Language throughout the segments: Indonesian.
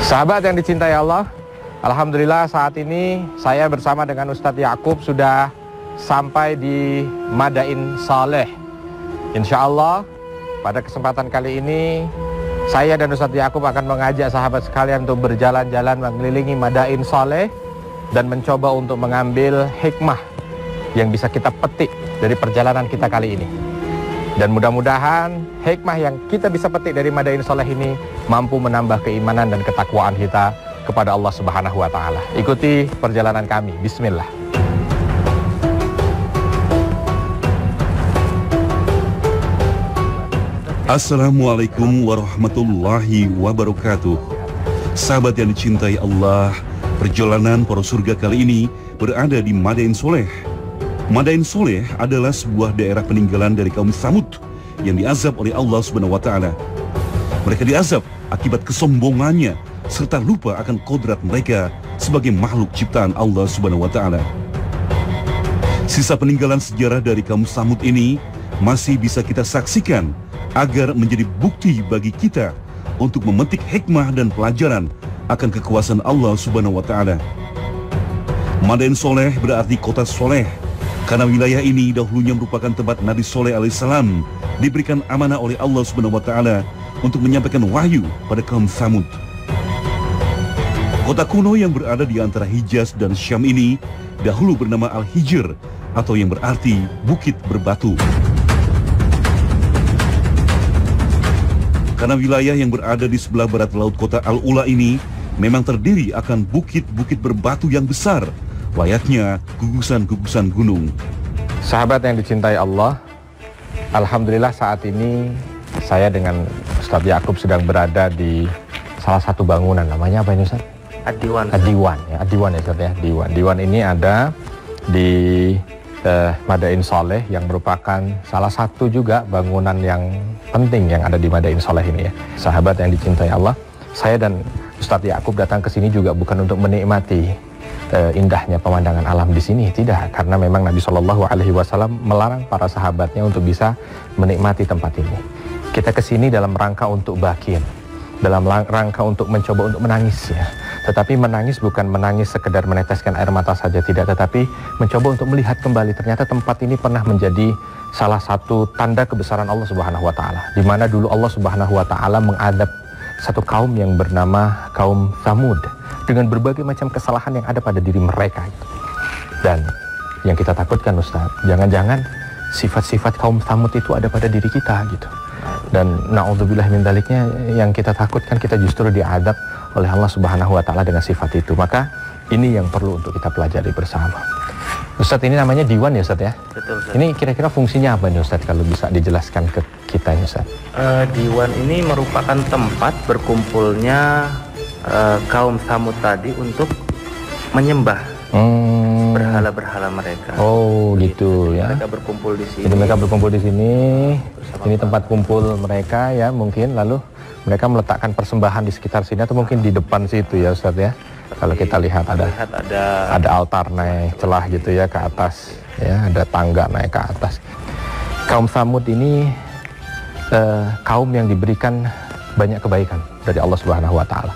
Sahabat yang dicintai Allah, alhamdulillah saat ini saya bersama dengan Ustadz Yakub sudah sampai di Madain Saleh. Insya Allah pada kesempatan kali ini saya dan Ustadz Yakub akan mengajak sahabat sekalian untuk berjalan-jalan mengelilingi Madain Saleh dan mencoba untuk mengambil hikmah yang bisa kita petik dari perjalanan kita kali ini. Dan mudah-mudahan hikmah yang kita bisa petik dari Madain Saleh ini mampu menambah keimanan dan ketakwaan kita kepada Allah Subhanahu wa Ta'ala. Ikuti perjalanan kami. Bismillah. Assalamualaikum warahmatullahi wabarakatuh. Sahabat yang dicintai Allah, perjalanan para surga kali ini berada di Madain Saleh. Madain Saleh adalah sebuah daerah peninggalan dari kaum Tsamud yang diazab oleh Allah Subhanahu wa Ta'ala. Mereka diazab akibat kesombongannya serta lupa akan kodrat mereka sebagai makhluk ciptaan Allah Subhanahu wa Ta'ala. Sisa peninggalan sejarah dari kaum Tsamud ini masih bisa kita saksikan agar menjadi bukti bagi kita untuk memetik hikmah dan pelajaran akan kekuasaan Allah Subhanahu wa Ta'ala. Madain Saleh berarti kota soleh, karena wilayah ini dahulunya merupakan tempat Nabi Saleh alaihissalam diberikan amanah oleh Allah Subhanahu wa Ta'ala untuk menyampaikan wahyu pada kaum Tsamud. Kota kuno yang berada di antara Hijaz dan Syam ini dahulu bernama Al-Hijr atau yang berarti bukit berbatu. Karena wilayah yang berada di sebelah barat laut kota Al-Ula ini memang terdiri akan bukit-bukit berbatu yang besar, layaknya gugusan-gugusan gunung. Sahabat yang dicintai Allah, alhamdulillah saat ini saya dengan Ustadz Yakub sedang berada di salah satu bangunan. Namanya apa ini Ustadz? Adiwan. Adiwan ya, Adiwan ya Ustadz ya, Adiwan. Adiwan ini ada di Madain Saleh yang merupakan salah satu juga bangunan yang penting yang ada di Madain Saleh ini ya. Sahabat yang dicintai Allah, saya dan Ustadz Yakub datang ke sini juga bukan untuk menikmati indahnya pemandangan alam di sini, tidak, karena memang Nabi Shallallahu Alaihi Wasallam melarang para sahabatnya untuk bisa menikmati tempat ini. Kita kesini dalam rangka untuk bakin, dalam rangka untuk mencoba untuk menangis ya. Tetapi menangis bukan menangis sekedar meneteskan air mata saja, tidak, tetapi mencoba untuk melihat kembali ternyata tempat ini pernah menjadi salah satu tanda kebesaran Allah Subhanahu Wa Taala, di mana dulu Allah Subhanahu Wa Taala mengadab satu kaum yang bernama kaum Tsamud dengan berbagai macam kesalahan yang ada pada diri mereka. Dan yang kita takutkan Ustaz, jangan-jangan sifat-sifat kaum Tsamud itu ada pada diri kita gitu. Dan na'udzubillah min daliknya, yang kita takutkan kita justru diadab oleh Allah Subhanahu wa Ta'ala dengan sifat itu. Maka ini yang perlu untuk kita pelajari bersama. Ustaz, ini namanya Diwan ya Ustaz ya? Betul Ustaz. Ini kira-kira fungsinya apa nih Ustaz, kalau bisa dijelaskan ke kita ya Ustaz? Diwan ini merupakan tempat berkumpulnya kaum Tsamud tadi untuk menyembah berhala-berhala mereka. Oh gitu ya. Mereka berkumpul di sini. Jadi mereka berkumpul di sini. Ini tempat kumpul mereka ya mungkin. Lalu mereka meletakkan persembahan di sekitar sini atau mungkin di depan situ ya Ustaz ya. Kalau kita lihat ada altar naik celah gitu ya ke atas ya, ada tangga naik ke atas. Kaum Tsamud ini kaum yang diberikan banyak kebaikan dari Allah Subhanahu wa Ta'ala.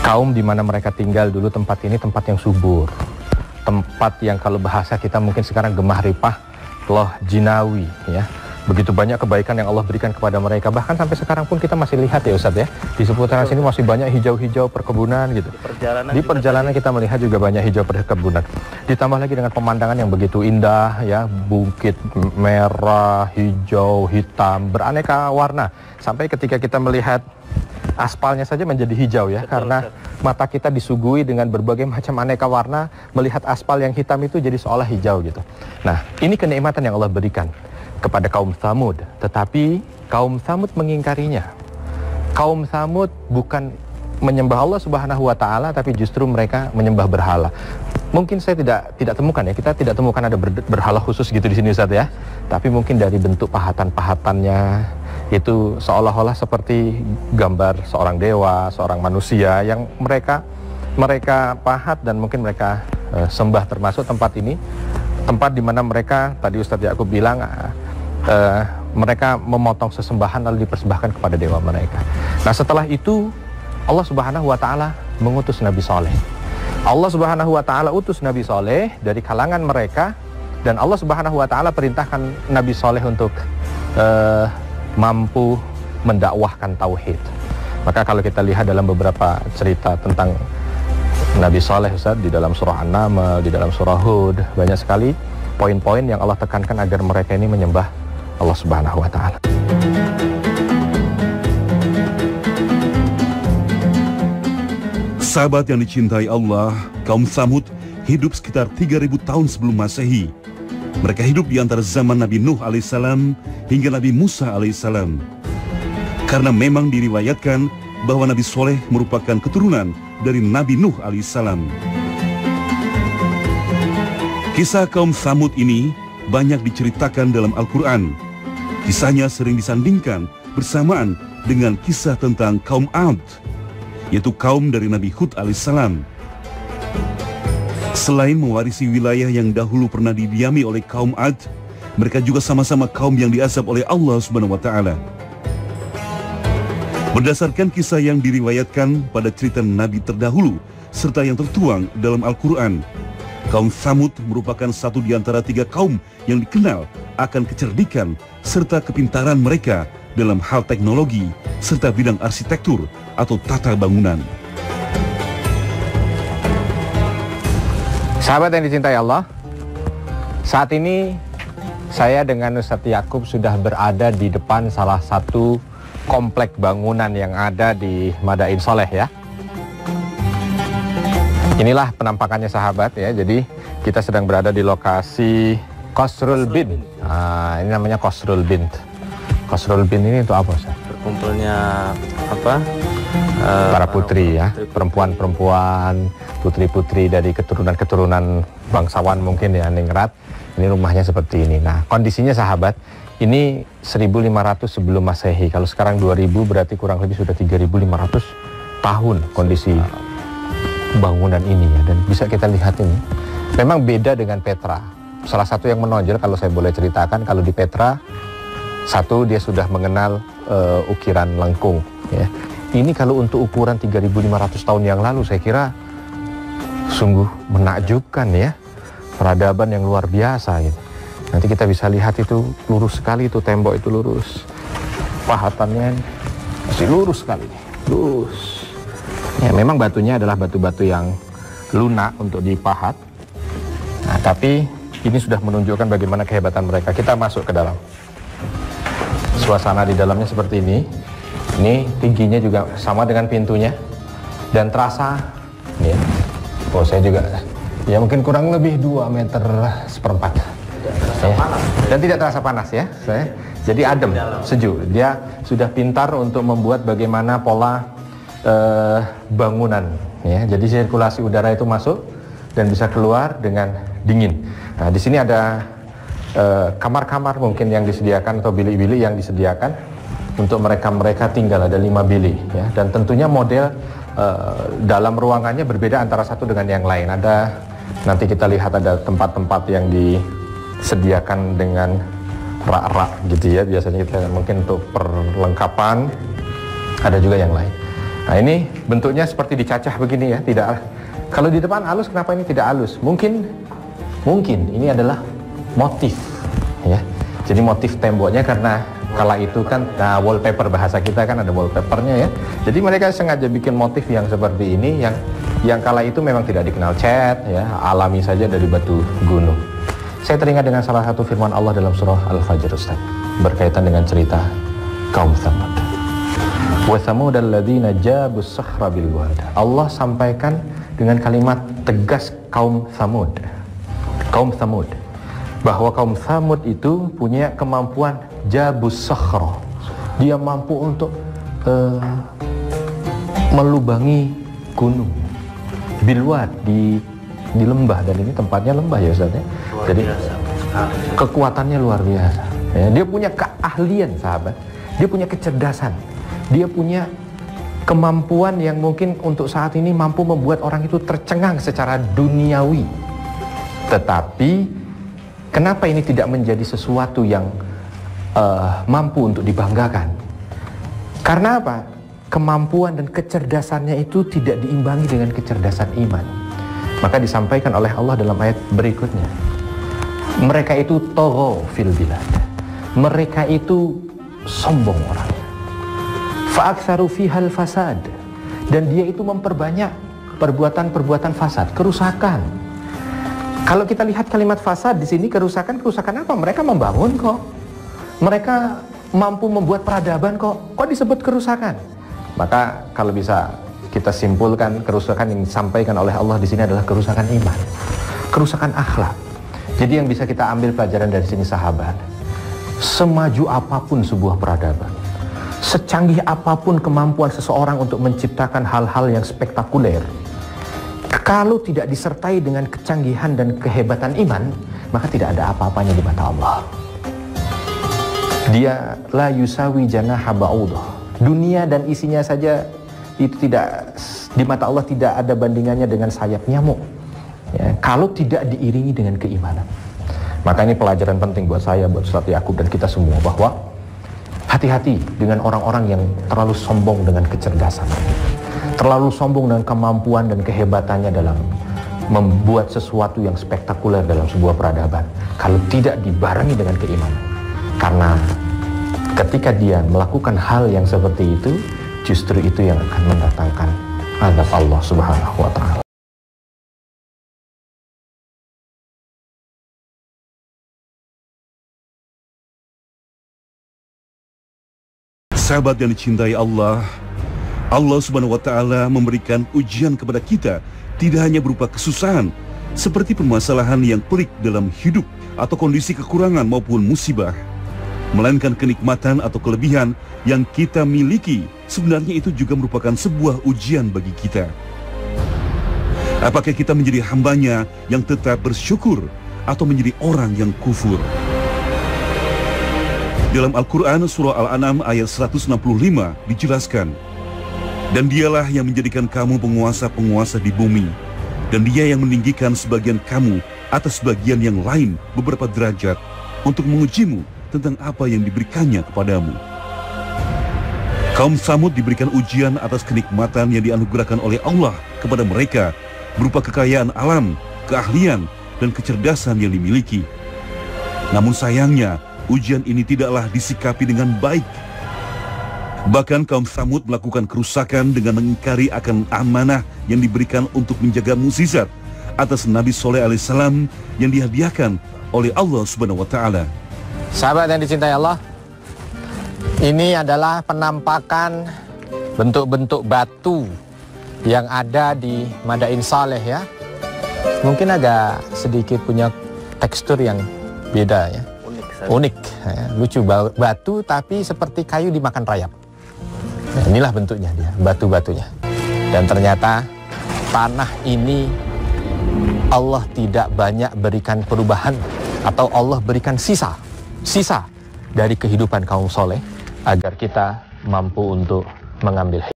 Kaum di mana mereka tinggal dulu, tempat ini tempat yang subur, tempat yang kalau bahasa kita mungkin sekarang gemah ripah, loh jinawi ya. Begitu banyak kebaikan yang Allah berikan kepada mereka. Bahkan sampai sekarang pun kita masih lihat ya Ustadz ya, di seputaran sini masih banyak hijau-hijau perkebunan gitu. Di perjalanan kita melihat juga banyak hijau perkebunan. Ditambah lagi dengan pemandangan yang begitu indah ya, bukit merah, hijau, hitam, beraneka warna. Sampai ketika kita melihat aspalnya saja menjadi hijau ya. Betul, karena mata kita disuguhi dengan berbagai macam aneka warna, melihat aspal yang hitam itu jadi seolah hijau gitu. Nah, ini kenikmatan yang Allah berikan kepada kaum Tsamud, tetapi kaum Tsamud mengingkarinya. Kaum Tsamud bukan menyembah Allah Subhanahu wa Ta'ala, tapi justru mereka menyembah berhala. Mungkin saya tidak temukan ya, kita tidak temukan ada berhala khusus gitu di sini Ustaz ya. Tapi mungkin dari bentuk pahatan-pahatannya itu seolah-olah seperti gambar seorang dewa, seorang manusia yang mereka pahat dan mungkin mereka sembah. Termasuk tempat ini, tempat di mana mereka, tadi Ustadz Yakub bilang, mereka memotong sesembahan lalu dipersembahkan kepada dewa mereka. Nah setelah itu Allah Subhanahu wa Ta'ala mengutus Nabi Saleh. Allah Subhanahu wa Ta'ala utus Nabi Saleh dari kalangan mereka, dan Allah Subhanahu wa Ta'ala perintahkan Nabi Saleh untuk mampu mendakwahkan tauhid. Maka kalau kita lihat dalam beberapa cerita tentang Nabi Saleh, Ustaz, di dalam surah An-Naml, di dalam surah Hud, banyak sekali poin-poin yang Allah tekankan agar mereka ini menyembah Allah Subhanahu wa Ta'ala. Sahabat yang dicintai Allah, kaum Tsamud hidup sekitar 3000 tahun sebelum Masehi. Mereka hidup di antara zaman Nabi Nuh alaihissalam hingga Nabi Musa alaihissalam. Karena memang diriwayatkan bahwa Nabi Soleh merupakan keturunan dari Nabi Nuh alaihissalam. Kisah kaum Tsamud ini banyak diceritakan dalam Al-Quran. Kisahnya sering disandingkan bersamaan dengan kisah tentang kaum Ad, yaitu kaum dari Nabi Hud alaihissalam. Selain mewarisi wilayah yang dahulu pernah didiami oleh kaum Ad, mereka juga sama-sama kaum yang diazab oleh Allah Subhanahu wa Ta'ala. Berdasarkan kisah yang diriwayatkan pada cerita Nabi terdahulu serta yang tertuang dalam Al-Quran, kaum Tsamud merupakan satu di antara 3 kaum yang dikenal akan kecerdikan serta kepintaran mereka dalam hal teknologi serta bidang arsitektur atau tata bangunan. Sahabat yang dicintai Allah, saat ini saya dengan Ustadz Yakub sudah berada di depan salah satu komplek bangunan yang ada di Madain Soleh ya. Inilah penampakannya sahabat ya. Jadi kita sedang berada di lokasi Qasrul Bint. Nah, ini namanya Qasrul Bint. Qasrul Bint ini untuk apa, Ustaz? Berkumpulnya apa? Para putri ya, perempuan-perempuan, putri-putri dari keturunan-keturunan bangsawan mungkin ya, ningrat. Ini rumahnya seperti ini. Nah, kondisinya sahabat, ini 1500 sebelum Masehi. Kalau sekarang 2000 berarti kurang lebih sudah 3500 tahun kondisi bangunan ini ya. Dan bisa kita lihat ini, memang beda dengan Petra. Salah satu yang menonjol kalau saya boleh ceritakan, kalau di Petra, satu dia sudah mengenal ukiran lengkung ya. Ini kalau untuk ukuran 3500 tahun yang lalu saya kira sungguh menakjubkan ya. Peradaban yang luar biasa gitu. Nanti kita bisa lihat itu lurus sekali, itu tembok itu lurus. Pahatannya masih lurus sekali, lurus. Ya memang batunya adalah batu-batu yang lunak untuk dipahat. Nah, tapi ini sudah menunjukkan bagaimana kehebatan mereka. Kita masuk ke dalam. Suasana di dalamnya seperti ini. Ini tingginya juga sama dengan pintunya. Dan terasa ya. Oh, saya juga ya mungkin kurang lebih 2 meter seperempat. Ya. Dan tidak terasa panas ya. Jadi adem, sejuk. Dia sudah pintar untuk membuat bagaimana pola bangunan ya. Jadi sirkulasi udara itu masuk dan bisa keluar dengan dingin. Nah, di sini ada kamar-kamar mungkin yang disediakan atau bilik-bilik yang disediakan untuk mereka tinggal, ada 5 bilik ya. Dan tentunya model dalam ruangannya berbeda antara satu dengan yang lain. Ada, nanti kita lihat ada tempat-tempat yang disediakan dengan rak-rak gitu ya. Biasanya kita mungkin untuk perlengkapan, ada juga yang lain. Nah, ini bentuknya seperti dicacah begini ya. Tidak, kalau di depan halus, kenapa ini tidak halus? Mungkin ini adalah motif ya. Jadi motif temboknya karena kala itu kan wallpaper, bahasa kita kan ada wallpapernya ya. Jadi mereka sengaja bikin motif yang seperti ini, yang kala itu memang tidak dikenal cat ya, alami saja dari batu gunung. Saya teringat dengan salah satu firman Allah dalam surah Al-Fajr, Ustaz, berkaitan dengan cerita kaum Tsamud. Wa tsamudal ladzina jabus sakhra bil wad. Allah sampaikan dengan kalimat tegas kaum Tsamud. Kaum Tsamud, bahwa kaum Tsamud itu punya kemampuan jabus sakhra. Dia mampu untuk melubangi gunung bilwad di lembah, dan ini tempatnya lembah ya Ustaz ya. Jadi kekuatannya luar biasa ya. Dia punya keahlian sahabat, dia punya kecerdasan, dia punya kemampuan yang mungkin untuk saat ini mampu membuat orang itu tercengang secara duniawi. Tetapi kenapa ini tidak menjadi sesuatu yang mampu untuk dibanggakan? Karena apa? kemampuan dan kecerdasannya itu tidak diimbangi dengan kecerdasan iman. Maka disampaikan oleh Allah dalam ayat berikutnya, mereka itu taghaw fil bilad, mereka itu sombong orangnya, fa'aktsaru fihal fasad, dan dia itu memperbanyak perbuatan-perbuatan fasad, kerusakan. Kalau kita lihat kalimat fasad di sini, kerusakan apa? Mereka membangun kok, mereka mampu membuat peradaban kok disebut kerusakan? Maka kalau bisa kita simpulkan, kerusakan yang disampaikan oleh Allah di sini adalah kerusakan iman, kerusakan akhlak. Jadi yang bisa kita ambil pelajaran dari sini sahabat, semaju apapun sebuah peradaban, secanggih apapun kemampuan seseorang untuk menciptakan hal-hal yang spektakuler, kalau tidak disertai dengan kecanggihan dan kehebatan iman, maka tidak ada apa-apanya di mata Allah. Dia la yusawi janaha ba'udah. Dunia dan isinya saja itu tidak, di mata Allah tidak ada bandingannya dengan sayap nyamuk, ya, kalau tidak diiringi dengan keimanan. Maka ini pelajaran penting buat saya, buat Ustaz Yakub dan kita semua, bahwa hati-hati dengan orang-orang yang terlalu sombong dengan kecerdasan, terlalu sombong dengan kemampuan dan kehebatannya dalam membuat sesuatu yang spektakuler dalam sebuah peradaban, kalau tidak dibarengi dengan keimanan. Karena ketika dia melakukan hal yang seperti itu, justru itu yang akan mendatangkan azab Allah Subhanahu wa ta'ala. Sahabat yang dicintai Allah, Allah Subhanahu wa ta'ala memberikan ujian kepada kita tidak hanya berupa kesusahan seperti permasalahan yang pelik dalam hidup atau kondisi kekurangan maupun musibah, melainkan kenikmatan atau kelebihan yang kita miliki sebenarnya itu juga merupakan sebuah ujian bagi kita. Apakah kita menjadi hambanya yang tetap bersyukur atau menjadi orang yang kufur? Dalam Al-Quran surah Al-An'am ayat 165 dijelaskan, dan dialah yang menjadikan kamu penguasa-penguasa di bumi, dan dia yang meninggikan sebagian kamu atas bagian yang lain beberapa derajat untuk mengujimu tentang apa yang diberikannya kepadamu. Kaum Samud diberikan ujian atas kenikmatan yang dianugerahkan oleh Allah kepada mereka berupa kekayaan alam, keahlian, dan kecerdasan yang dimiliki. Namun sayangnya, ujian ini tidaklah disikapi dengan baik. Bahkan kaum Samud melakukan kerusakan dengan mengingkari akan amanah yang diberikan untuk menjaga mukjizat atas Nabi Soleh alaihissalam yang dihadiahkan oleh Allah Subhanahu wa ta'ala. Sahabat yang dicintai Allah, ini adalah penampakan bentuk-bentuk batu yang ada di Madain Saleh ya. Mungkin agak sedikit punya tekstur yang beda ya. Unik ya. Lucu, batu tapi seperti kayu dimakan rayap. Nah, inilah bentuknya dia, batu-batunya. Dan ternyata tanah ini Allah tidak banyak berikan perubahan, atau Allah berikan sisa dari kehidupan kaum soleh agar kita mampu untuk mengambil hikmah.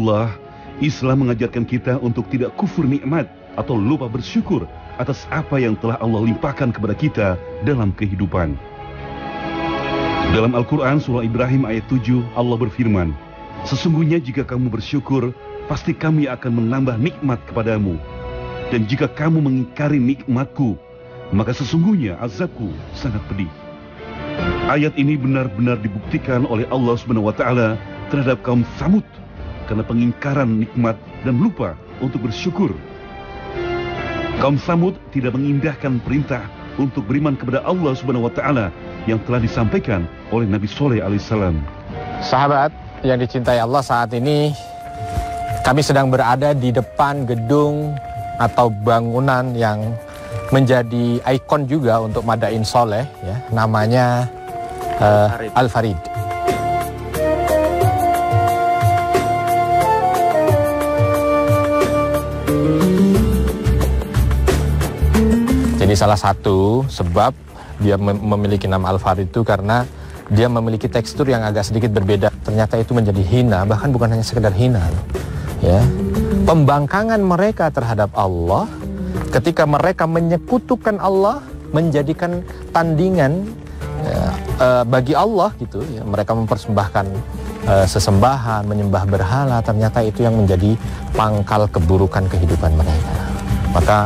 Allah, Islam mengajarkan kita untuk tidak kufur nikmat atau lupa bersyukur atas apa yang telah Allah limpahkan kepada kita dalam kehidupan. Dalam Al-Quran surah Ibrahim ayat 7, Allah berfirman, sesungguhnya jika kamu bersyukur, pasti kami akan menambah nikmat kepadamu. Dan jika kamu mengingkari nikmatku, maka sesungguhnya azabku sangat pedih. Ayat ini benar-benar dibuktikan oleh Allah Subhanahu wa ta'ala terhadap kaum Samud karena pengingkaran nikmat dan lupa untuk bersyukur. Kaum Samud tidak mengindahkan perintah untuk beriman kepada Allah Subhanahu wa ta'ala yang telah disampaikan oleh Nabi Soleh alaihissalam. Sahabat yang dicintai Allah, saat ini kami sedang berada di depan gedung atau bangunan yang menjadi ikon juga untuk Madain Soleh ya, namanya Al-Farid. Jadi salah satu sebab dia memiliki nama Al-Farid itu karena dia memiliki tekstur yang agak sedikit berbeda. Ternyata itu menjadi hina, bahkan bukan hanya sekedar hina, ya. Pembangkangan mereka terhadap Allah, ketika mereka menyekutukan Allah, menjadikan tandingan bagi Allah gitu ya, mereka mempersembahkan sesembahan, menyembah berhala, ternyata itu yang menjadi pangkal keburukan kehidupan mereka. Maka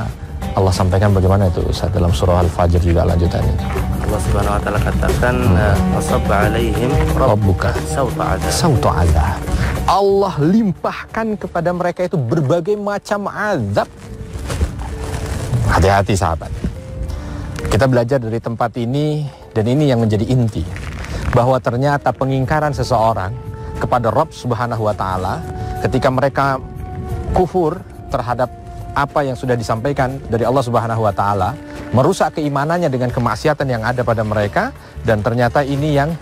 Allah sampaikan bagaimana itu Ustaz dalam surah Al-Fajr juga lanjutannya. Allah Subhanahu wa taala katakan wasabba alaihim rabbuka sauta azab. Allah limpahkan kepada mereka itu berbagai macam azab. Hati-hati sahabat. Kita belajar dari tempat ini, dan ini yang menjadi inti, bahwa ternyata pengingkaran seseorang kepada Rabb Subhanahu wa taala ketika mereka kufur terhadap apa yang sudah disampaikan dari Allah Subhanahu wa taala, merusak keimanannya dengan kemaksiatan yang ada pada mereka, dan ternyata ini yang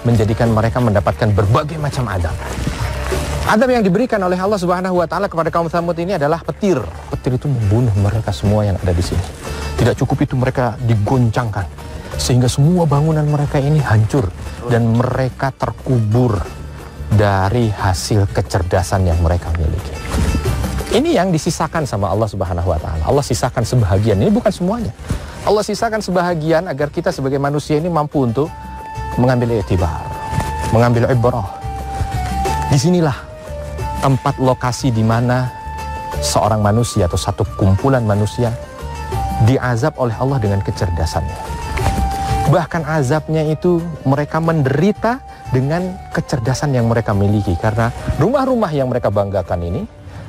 menjadikan mereka mendapatkan berbagai macam adab. Adab yang diberikan oleh Allah Subhanahu wa taala kepada kaum Tsamud ini adalah petir. Petir itu membunuh mereka semua yang ada di sini. Tidak cukup itu, mereka digoncangkan sehingga semua bangunan mereka ini hancur dan mereka terkubur dari hasil kecerdasan yang mereka miliki. Ini yang disisakan sama Allah Subhanahu wa taala. Allah sisakan sebahagian, ini bukan semuanya. Allah sisakan sebahagian agar kita sebagai manusia ini mampu untuk mengambil i'tibar, mengambil ibrah. Disinilah tempat lokasi di mana seorang manusia atau satu kumpulan manusia diazab oleh Allah dengan kecerdasannya. Bahkan azabnya itu mereka menderita dengan kecerdasan yang mereka miliki, karena rumah-rumah yang mereka banggakan ini,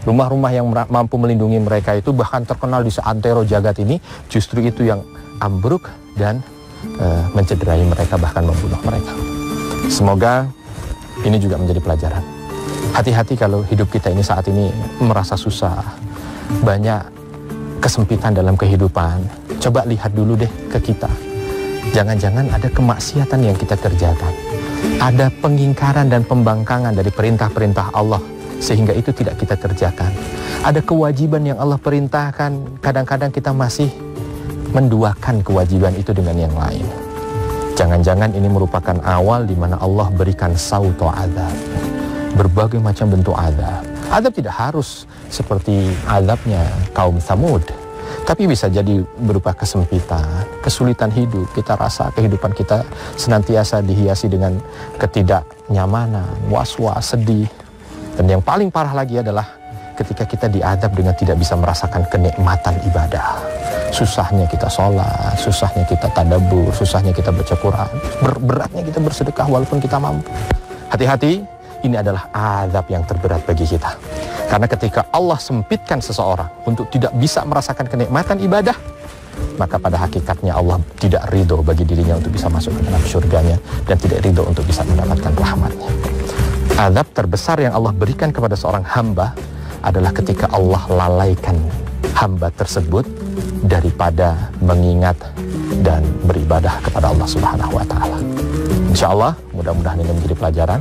rumah-rumah yang mampu melindungi mereka itu bahkan terkenal di seantero jagat ini, justru itu yang ambruk dan mencederai mereka, bahkan membunuh mereka. Semoga ini juga menjadi pelajaran. Hati-hati kalau hidup kita ini saat ini merasa susah, banyak kesempitan dalam kehidupan. Coba lihat dulu deh ke kita. Jangan-jangan ada kemaksiatan yang kita kerjakan, ada pengingkaran dan pembangkangan dari perintah-perintah Allah sehingga itu tidak kita kerjakan. Ada kewajiban yang Allah perintahkan, kadang-kadang kita masih menduakan kewajiban itu dengan yang lain. Jangan-jangan ini merupakan awal di mana Allah berikan sauto azab, berbagai macam bentuk azab. Azab tidak harus seperti azabnya kaum Tsamud, tapi bisa jadi berupa kesempitan, kesulitan hidup. Kita rasa kehidupan kita senantiasa dihiasi dengan ketidaknyamanan, was-was, sedih. Dan yang paling parah lagi adalah ketika kita diadab dengan tidak bisa merasakan kenikmatan ibadah. Susahnya kita sholat, susahnya kita tadabbur, susahnya kita baca Quran, beratnya kita bersedekah walaupun kita mampu. Hati-hati, ini adalah azab yang terberat bagi kita. Karena ketika Allah sempitkan seseorang untuk tidak bisa merasakan kenikmatan ibadah, maka pada hakikatnya Allah tidak ridho bagi dirinya untuk bisa masuk ke dalam surganya, dan tidak ridho untuk bisa mendapatkan rahmatnya. Azab terbesar yang Allah berikan kepada seorang hamba adalah ketika Allah lalaikan hamba tersebut daripada mengingat dan beribadah kepada Allah Subhanahu wa taala. Insya Allah, mudah-mudahan ini menjadi pelajaran,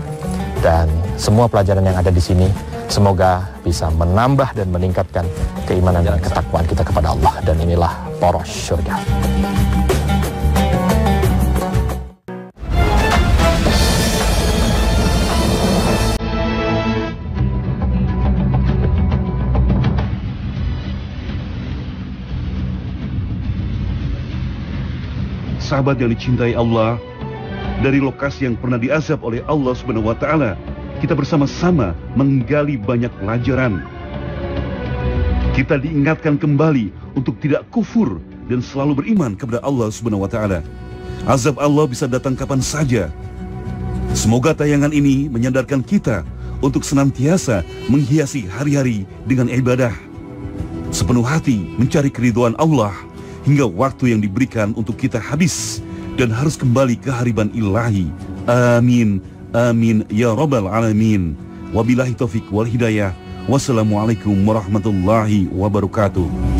dan semua pelajaran yang ada di sini semoga bisa menambah dan meningkatkan keimanan dan ketakwaan kita kepada Allah, dan inilah poros surga. Sahabat yang dicintai Allah, dari lokasi yang pernah diazab oleh Allah Subhanahu wa taala, kita bersama-sama menggali banyak pelajaran. Kita diingatkan kembali untuk tidak kufur dan selalu beriman kepada Allah Subhanahu wa taala. Azab Allah bisa datang kapan saja. Semoga tayangan ini menyadarkan kita untuk senantiasa menghiasi hari-hari dengan ibadah, sepenuh hati mencari keridhaan Allah hingga waktu yang diberikan untuk kita habis dan harus kembali ke hariban ilahi. Amin. Amin ya rabbal alamin. Wabillahi taufik wal hidayah. Wassalamualaikum warahmatullahi wabarakatuh.